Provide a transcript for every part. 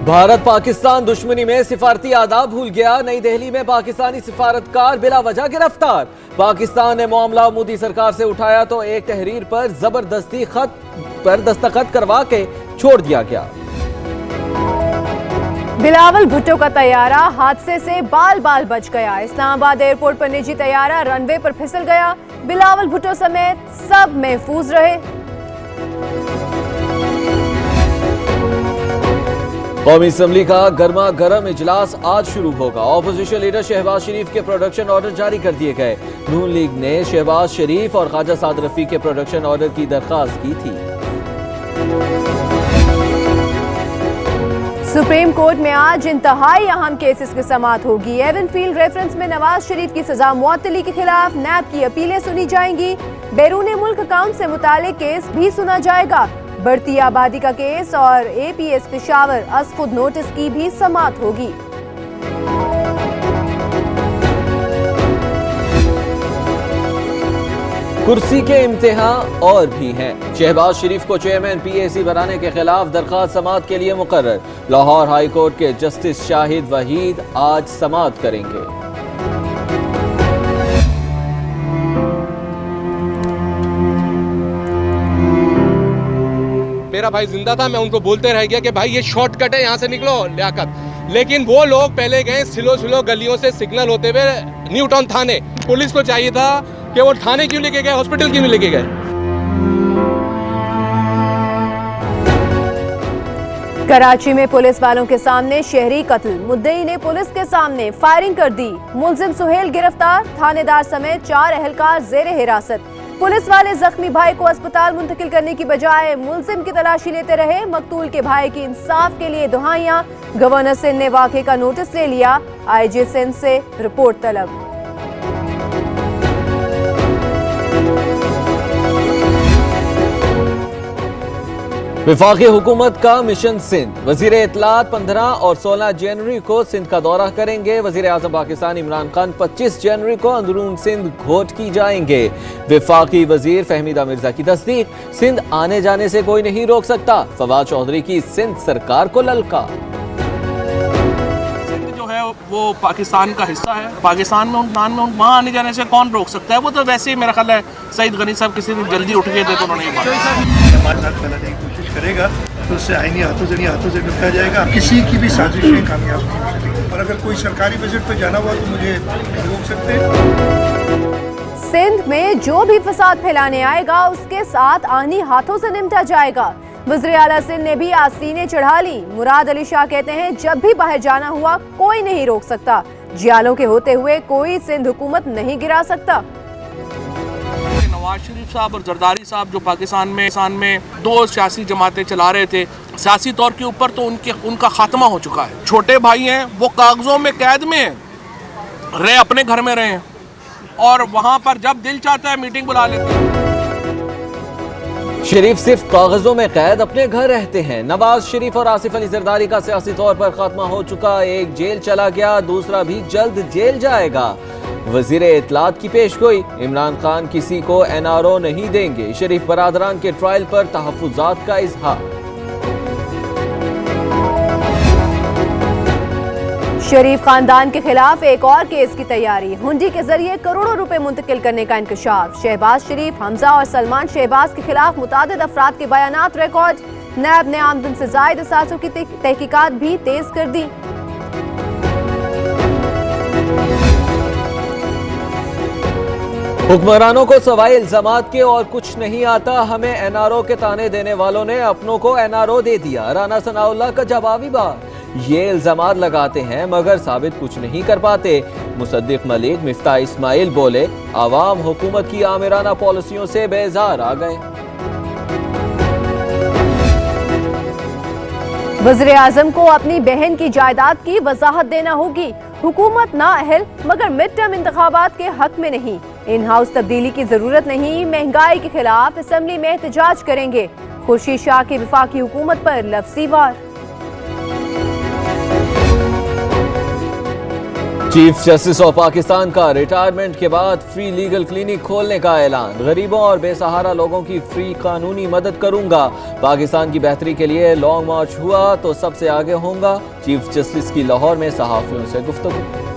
भारत पाकिस्तान दुश्मनी में सिफारती आदाब भूल गया। नई दिल्ली में पाकिस्तानी सिफारतकार बिला वजह गिरफ्तार। पाकिस्तान ने मामला मोदी सरकार से उठाया तो एक तहरीर पर जबरदस्ती खत पर दस्तखत करवा के छोड़ दिया गया। बिलावल भुट्टो का तैयारा हादसे से बाल बाल बच गया। इस्लामाबाद एयरपोर्ट पर निजी तैयारा रनवे पर फिसल गया। बिलावल भुट्टो समेत सब महफूज रहे। कौमी असम्बली का गर्मा गर्म इजलास आज शुरू होगा। ऑपोजिशन लीडर शहबाज शरीफ के प्रोडक्शन ऑर्डर जारी कर दिए गए। नून लीग ने शहबाज शरीफ और ख्वाजा साद रफी के प्रोडक्शन ऑर्डर की दरखास्त की थी। सुप्रीम कोर्ट में आज इंतहाई अहम केसेस की समाअत होगी। एवनफील्ड रेफरेंस में नवाज शरीफ की सजा मुअत्तली के खिलाफ नैब की अपीलें सुनी जाएंगी। बैरून मुल्क अकाउंट से मुतालिक केस भी सुना जाएगा। बढ़ती आबादी का केस और एपीएस पेशावर असखुद नोटिस की भी समाअत होगी। कुर्सी के इम्तिहान और भी हैं। शहबाज शरीफ को चेयरमैन पीएसी बनाने के खिलाफ दरखास्त समाअत के लिए मुकर्रर। लाहौर हाई कोर्ट के जस्टिस शाहिद वहीद आज समाअत करेंगे। मेरा भाई जिंदा था, मैं उनको बोलते रह गया कि भाई ये शॉर्टकट है, यहाँ से निकलो लियाकत। लेकिन वो लोग पहले गए स्लो गलियों से सिग्नल होते हुए न्यू टाउन थाने। पुलिस को चाहिए था कि वो थाने क्यों लेके गए, हॉस्पिटल क्यों नहीं लेके गए। कराची में पुलिस वालों के सामने शहरी कत्ल। मुद्दई ने पुलिस के सामने फायरिंग कर दी। मुलजिम सुहेल गिरफ्तार। थानेदार समेत 4 एहलकार जेरे हिरासत। पुलिस वाले जख्मी भाई को अस्पताल मुंतकिल करने की बजाय मुलजिम की तलाशी लेते रहे। मकतूल के भाई की इंसाफ के लिए दुहाइयां। गवर्नर सिंध ने वाक़े का नोटिस ले लिया। आईजी सिंध से रिपोर्ट तलब। वफाकी हुकूमत का मिशन सिंध। वजीर इत्तलात 15 और 16 जनवरी को सिंध का दौरा करेंगे। वजीर आजम पाकिस्तान इमरान खान 25 जनवरी को अंदरून सिंध घोट की जाएंगे। वफाकी वजीर फहमीदा मिर्जा की तस्दीक। सिंध आने जाने से कोई नहीं रोक सकता। फवाद चौधरी की सिंध सरकार को ललकार। वो पाकिस्तान का हिस्सा है। पाकिस्तान में वहाँ आने जाने से कौन रोक सकता है। वो तो वैसे ही मेरा ख्याल है सईद गनी साहब किसी दिन जल्दी उठ गए थे तो उन्होंने हमारे साथ फैलाने की कोशिश करेगा तो उससे आईनी हाथों से निपटा जाएगा। किसी की भी साजिशें कामयाब नहीं हो सकेगी। और अगर कोई सरकारी बजट पर जाना हुआ तो मुझे नहीं रोक सकते। सिंध में जो भी फसाद फैलाने आएगा उसके साथ आनी हाथों से निपटा जाएगा। वज़ीर आला सिंध ने भी आसीने चढ़ा ली। मुराद अली शाह कहते हैं जब भी बाहर जाना हुआ कोई नहीं रोक सकता। जियालों के होते हुए कोई सिंध हुकूमत नहीं गिरा सकता। नवाज शरीफ साहब और जरदारी साहब जो पाकिस्तान में 2 सियासी जमातें चला रहे थे, सियासी तौर के ऊपर तो उनका खात्मा हो चुका है। छोटे भाई हैं वो कागजों में कैद में रहे, अपने घर में रहे और वहां पर जब दिल चाहता है मीटिंग बुला लेते हैं। शरीफ सिर्फ कागजों में कैद, अपने घर रहते हैं। नवाज शरीफ और आसिफ अली जरदारी का सियासी तौर पर खात्मा हो चुका। एक जेल चला गया, दूसरा भी जल्द जेल जाएगा। वजीर इत्तलात की पेशगोई। इमरान खान किसी को एनआरओ नहीं देंगे। शरीफ बरादरान के ट्रायल पर तहफ्फुजात का इजहार। शरीफ खानदान के खिलाफ एक और केस की तैयारी। हुंडी के जरिए करोड़ों रुपए मुंतकिल करने का इंकशाफ। शहबाज शरीफ, हमजा और सलमान शहबाज के खिलाफ मुतादिद अफराद के बयानात रिकॉर्ड। नैब ने आमदन से जायद असासों की तहकीकात भी तेज कर दी। हुक्मरानों को सवाए इल्जामात के और कुछ नहीं आता। हमें एनआरओ के ताने देने वालों ने अपनों को एनआरओ दे दिया। राना सनाउल्लाह का जवाबी बात। ये इल्जामात लगाते हैं मगर साबित कुछ नहीं कर पाते। मुसद्दिक मलिक, मिफ्ताह इस्माइल बोले आवाम हुकूमत की आमिराना पॉलिसियों से बेजार आ गए। वज़ीर आज़म को अपनी बहन की जायदाद की वजाहत देना होगी। हुकूमत ना अहल मगर मिड टर्म इंतखाबात के हक में नहीं। इन हाउस तब्दीली की जरूरत नहीं। महंगाई के खिलाफ असम्बली में एहतजाज करेंगे। खुर्शीद शाह की वफाकी हुकूमत पर लफ्ज़ी वार। चीफ जस्टिस ऑफ पाकिस्तान का रिटायरमेंट के बाद फ्री लीगल क्लिनिक खोलने का ऐलान। गरीबों और बेसहारा लोगों की फ्री कानूनी मदद करूंगा। पाकिस्तान की बेहतरी के लिए लॉन्ग मार्च हुआ तो सबसे आगे होऊंगा। चीफ जस्टिस की लाहौर में सहाफियों से गुफ्तगू।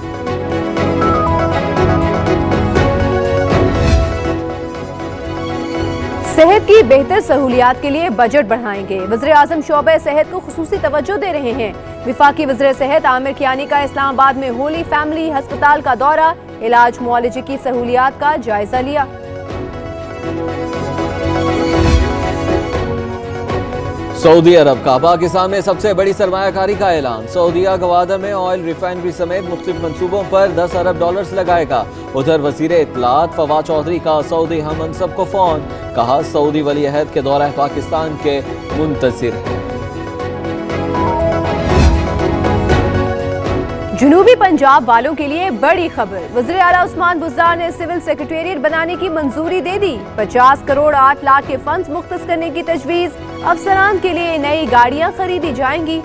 सेहत की बेहतर सहूलियात के लिए बजट बढ़ाएंगे। वज़ीर आज़म शोबे सेहत को खुसूसी तवज्जो दे रहे हैं। विफाकी वज़ीर सेहत आमिर कियानी का इस्लामाबाद में होली फैमिली अस्पताल का दौरा, इलाज मुआलजे की सहूलियात का जायजा लिया। सऊदी अरब का पाकिस्तान में सबसे बड़ी सरमायाकारी का ऐलान। सऊदीया गवादर में ऑयल रिफाइनरी समेत मुख्तलिफ मंसूबों पर 10 अरब डॉलर्स लगाएगा। उधर वजीर इत्तलात फवाद चौधरी का सऊदी हममनसब को फोन, कहा सऊदी वली अहद के दौरा पाकिस्तान के मुंतज़िर है। जनूबी पंजाब वालों के लिए बड़ी खबर। वज़ीर आला उस्मान बुज़दार ने सिविल सेक्रेटेरिएट बनाने की मंजूरी दे दी। 50 करोड़ 8 लाख के फंड्स मुख्तस करने की तजवीज़। अफसरान के लिए नई गाड़ियां खरीदी जाएंगी।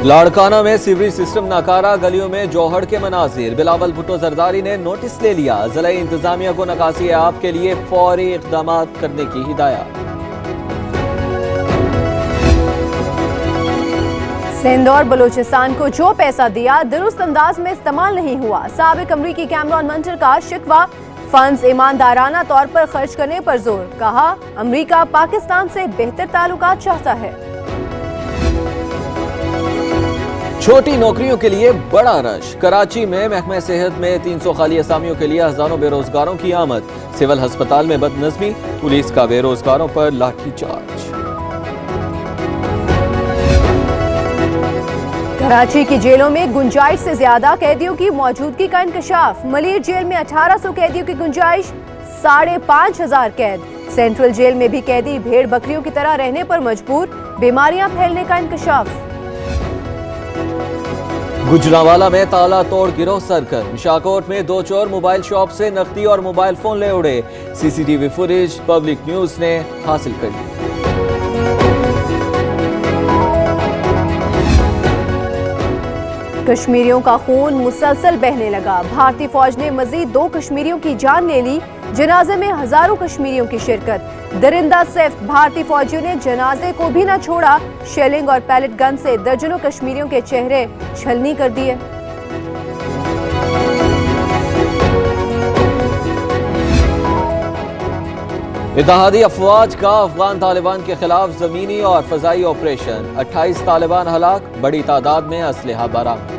लाड़काना में सीवरेज सिस्टम नाकारा, गलियों में जौहड़ के मनाजिर। बिलावल भुट्टो जरदारी ने नोटिस ले लिया। ज़िला इंतजामिया को नकासी ऐप के लिए फौरी इक़दाम करने की हिदायत। सिंध और बलूचिस्तान को जो पैसा दिया दुरुस्त अंदाज में इस्तेमाल नहीं हुआ। साबिक अमरीकी कैमरॉन मंटर का शिकवा, फंड्स ईमानदाराना तौर पर खर्च करने पर जोर। कहा अमरीका पाकिस्तान से बेहतर ताल्लुकात चाहता है। छोटी नौकरियों के लिए बड़ा रश। कराची में महकमा सेहत में 300 खाली असामियों के लिए हजारों बेरोजगारों की आमद। सिविल अस्पताल में बदनज़मी, पुलिस का बेरोजगारों पर लाठीचार्ज। कराची की जेलों में गुंजाइश से ज्यादा कैदियों की मौजूदगी का इंकशाफ। मलिर जेल में 1800 कैदियों की गुंजाइश, 5500 कैद। सेंट्रल जेल में भी कैदी भेड़ बकरियों की तरह रहने पर मजबूर, बीमारियां फैलने का इंकशाफ। गुजरांवाला में ताला तोड़ गिरोह सरगर्म। शाहकोट में 2 चोर मोबाइल शॉप से नकदी और मोबाइल फोन ले उड़े। सीसीटीवी फुटेज पब्लिक न्यूज ने हासिल कर ली। कश्मीरियों का खून मुसलसल बहने लगा। भारतीय फौज ने मजीद 2 कश्मीरियों की जान ले ली। जनाजे में हजारों कश्मीरियों की शिरकत। दरिंदा सिफ्त, भारतीय फौजियों ने जनाजे को भी न छोड़ा। शेलिंग और पैलेट गन से दर्जनों कश्मीरियों के चेहरे छलनी कर दिए। इत्तेहादी अफवाज का अफगान तालिबान के खिलाफ जमीनी और फजाई ऑपरेशन। 28 तालिबान हलाक, बड़ी तादाद में असलहा बरामद।